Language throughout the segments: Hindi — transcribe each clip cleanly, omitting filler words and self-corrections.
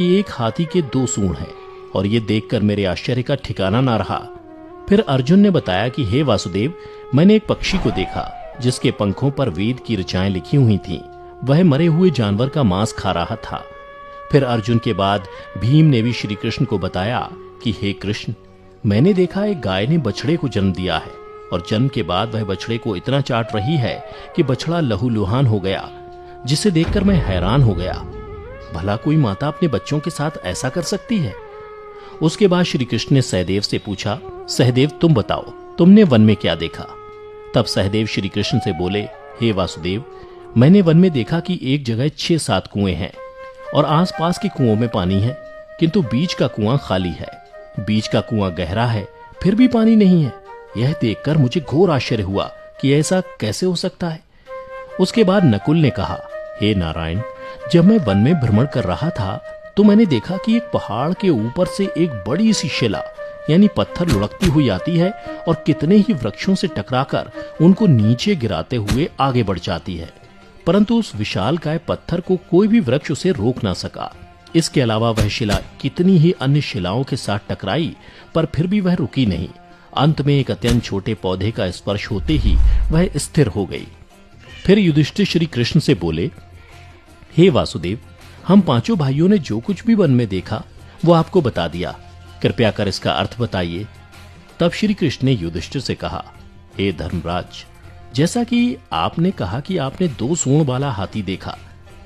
कि एक हाथी के 2 सूंड हैं, और ये देखकर मेरे आश्चर्य का ठिकाना ना रहा। फिर अर्जुन ने बताया कि हे वासुदेव, मैंने एक पक्षी को देखा जिसके पंखों पर वेद की ऋचाएं लिखी हुई थीं। वह मरे हुए जानवर का मांस खा रहा था। फिर अर्जुन के बाद भीम ने भी श्री कृष्ण को बताया कि हे कृष्ण, मैंने देखा एक गाय ने बछड़े को जन्म दिया है, और जन्म के बाद वह बछड़े को इतना चाट रही है कि बछड़ा लहूलुहान हो गया, जिसे देखकर मैं हैरान हो गया। भला कोई माता अपने बच्चों के साथ ऐसा कर सकती है? उसके बाद श्री कृष्ण ने सहदेव से पूछा, सहदेव तुम बताओ, तुमने वन में क्या देखा? तब सहदेव श्री कृष्ण से बोले, हे वासुदेव, मैंने वन में देखा कि एक जगह 6-7 कुएं हैं, और आसपास के कुओं में पानी है, किंतु बीच का कुआं खाली है। बीच का कुआं गहरा है, फिर भी पानी नहीं है। यह देखकर मुझे घोर आश्चर्य हुआ कि ऐसा कैसे हो सकता है। उसके बाद नकुल ने कहा, हे नारायण, जब मैं वन में भ्रमण कर रहा था तो मैंने देखा कि एक पहाड़ के ऊपर से एक बड़ी सी शिला यानी पत्थर लुढ़कती हुई आती है और कितने ही वृक्षों से टकराकर उनको नीचे गिराते हुए आगे बढ़ जाती है, परंतु उस विशालकाय पत्थर को कोई भी वृक्ष उसे रोक ना सका। इसके अलावा वह शिला कितनी ही अन्य शिलाओं के साथ टकराई, पर फिर भी वह रुकी नहीं। अंत में एक अत्यंत छोटे पौधे का स्पर्श होते ही वह स्थिर हो गई। फिर युधिष्ठिर श्री कृष्ण से बोले, हे वासुदेव, हम 5 भाइयों ने जो कुछ भी वन में देखा वो आपको बता दिया, कृपया कर इसका अर्थ बताइए। तब श्री कृष्ण ने युधिष्ठिर से कहा, हे धर्मराज, जैसा कि आपने कहा कि आपने 2 सूंड वाला हाथी देखा,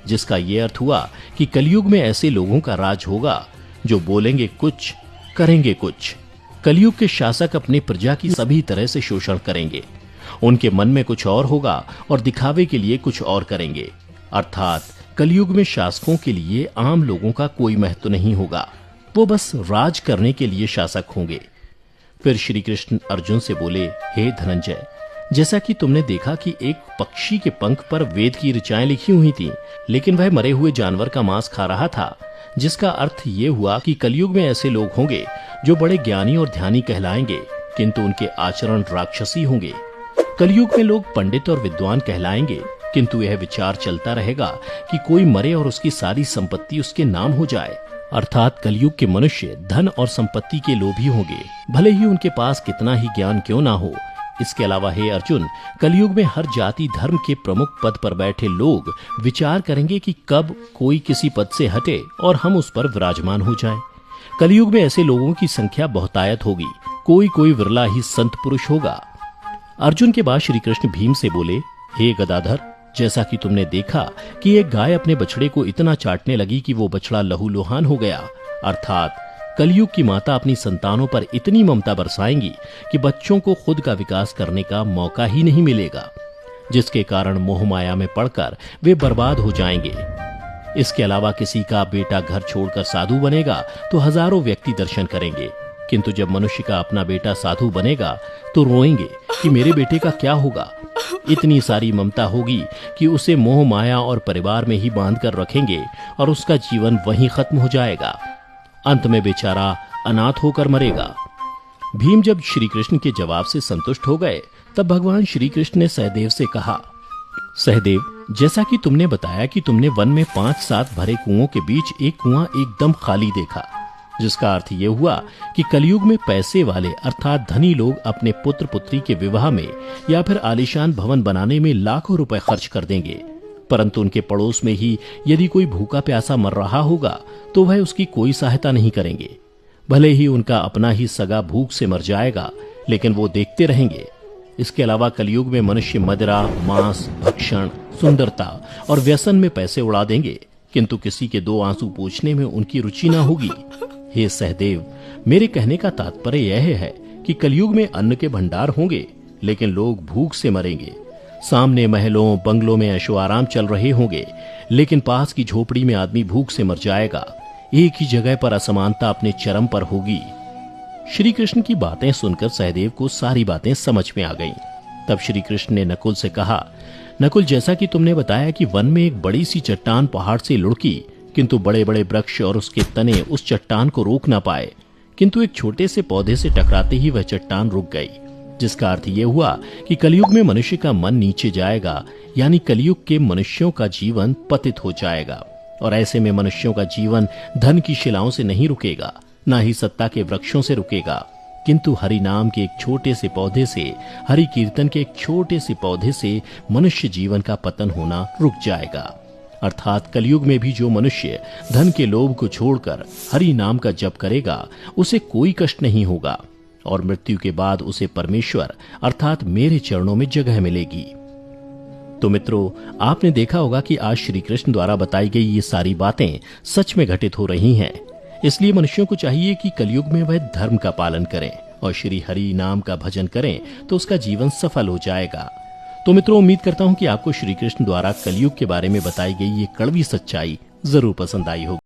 जिसका यह अर्थ हुआ कि कलयुग में ऐसे लोगों का राज होगा जो बोलेंगे कुछ, करेंगे कुछ। कलयुग के शासक अपनी प्रजा की सभी तरह से शोषण करेंगे। उनके मन में कुछ और होगा और दिखावे के लिए कुछ और करेंगे। अर्थात कलयुग में शासकों के लिए आम लोगों का कोई महत्व नहीं होगा, वो बस राज करने के लिए शासक होंगे। फिर श्री कृष्ण अर्जुन से बोले, हे धनंजय, जैसा कि तुमने देखा कि एक पक्षी के पंख पर वेद की ऋचाएं लिखी हुई थीं, लेकिन वह मरे हुए जानवर का मांस खा रहा था, जिसका अर्थ ये हुआ कि कलयुग में ऐसे लोग होंगे जो बड़े ज्ञानी और ध्यानी कहलाएंगे, किंतु उनके आचरण राक्षसी होंगे। कलयुग में लोग पंडित और विद्वान कहलाएंगे, किंतु यह विचार चलता रहेगा कि कोई मरे और उसकी सारी संपत्ति उसके नाम हो जाए। अर्थात कलयुग के मनुष्य धन और संपत्ति के लोभी होंगे, भले ही उनके पास कितना ही ज्ञान क्यों ना हो। इसके अलावा हे अर्जुन, कलयुग में हर जाति धर्म के प्रमुख पद पर बैठे लोग विचार करेंगे कि कब कोई किसी पद से हटे और हम उस पर विराजमान हो जाएं। कलयुग में ऐसे लोगों की संख्या बहुतायत होगी, कोई कोई विरला ही संत पुरुष होगा। अर्जुन के बाद श्री कृष्ण भीम से बोले, हे गदाधर, जैसा कि तुमने देखा कि एक गाय अपने बछड़े को इतना चाटने लगी कि वो बछड़ा लहूलुहान हो गया, अर्थात कलयुग की माता अपनी संतानों पर इतनी ममता बरसाएंगी कि बच्चों को खुद का विकास करने का मौका ही नहीं मिलेगा, जिसके कारण मोह माया में पड़कर वे बर्बाद हो जाएंगे। इसके अलावा किसी का बेटा घर छोड़कर साधु बनेगा तो हजारों व्यक्ति दर्शन करेंगे, किंतु जब मनुष्य का अपना बेटा साधु बनेगा तो रोएंगे कि मेरे बेटे का क्या होगा। इतनी सारी ममता होगी कि उसे मोह माया और परिवार में ही बांध कर रखेंगे और उसका जीवन वहीं खत्म हो जाएगा। अंत में बेचारा अनाथ होकर मरेगा। भीम जब श्री कृष्ण के जवाब से संतुष्ट हो गए, तब भगवान श्री कृष्ण ने सहदेव से कहा, सहदेव, जैसा कि तुमने बताया कि तुमने वन में 5-7 भरे कुओं के बीच एक कुआं एकदम खाली देखा, जिसका अर्थ यह हुआ कि कलयुग में पैसे वाले अर्थात धनी लोग अपने पुत्र पुत्री के विवाह में या फिर आलीशान भवन बनाने में लाखों रुपए खर्च कर देंगे, परंतु उनके पड़ोस में ही यदि कोई भूखा प्यासा मर रहा होगा तो वह उसकी कोई सहायता नहीं करेंगे। भले ही उनका अपना ही सगा भूख से मर जाएगा, लेकिन वो देखते रहेंगे। इसके अलावा कलयुग में मनुष्य मदिरा, मांस, भक्षण, सुंदरता और व्यसन में पैसे उड़ा देंगे, किंतु किसी के 2 आंसू पूछने में उनकी रुचि ना होगी। हे सहदेव, मेरे कहने का तात्पर्य यह है कि कलयुग में अन्न के भंडार होंगे, लेकिन लोग भूख से मरेंगे। सामने महलों बंगलों में ऐशो आराम चल रहे होंगे, लेकिन पास की झोपड़ी में आदमी भूख से मर जाएगा। एक ही जगह पर असमानता अपने चरम पर होगी। श्री कृष्ण की बातें सुनकर सहदेव को सारी बातें समझ में आ गईं। तब श्री कृष्ण ने नकुल से कहा, नकुल, जैसा कि तुमने बताया कि वन में एक बड़ी सी चट्टान पहाड़ से लुढ़की, किंतु बड़े बड़े वृक्ष और उसके तने उस चट्टान को रोक ना पाए, किंतु एक छोटे से पौधे से टकराते ही वह चट्टान रुक गई, जिसका अर्थ यह हुआ कि कलयुग में मनुष्य का मन नीचे जाएगा, यानी कलयुग के मनुष्यों का जीवन पतित हो जाएगा। और ऐसे में मनुष्यों का जीवन धन की शिलाओं से नहीं रुकेगा, ना ही सत्ता के वृक्षों से रुकेगा, किंतु हरि नाम के एक छोटे से पौधे से, हरि कीर्तन के एक छोटे से पौधे से मनुष्य जीवन का पतन होना रुक जाएगा। अर्थात कलयुग में भी जो मनुष्य धन के लोभ को छोड़कर हरि नाम का जप करेगा, उसे कोई कष्ट नहीं होगा और मृत्यु के बाद उसे परमेश्वर अर्थात मेरे चरणों में जगह मिलेगी। तो मित्रों, आपने देखा होगा कि आज श्री कृष्ण द्वारा बताई गई ये सारी बातें सच में घटित हो रही हैं। इसलिए मनुष्यों को चाहिए कि कलयुग में वह धर्म का पालन करें और श्री हरि नाम का भजन करें, तो उसका जीवन सफल हो जाएगा। तो मित्रों, उम्मीद करता हूं कि आपको श्री कृष्ण द्वारा कलयुग के बारे में बताई गई ये कड़वी सच्चाई जरूर पसंद आई होगी।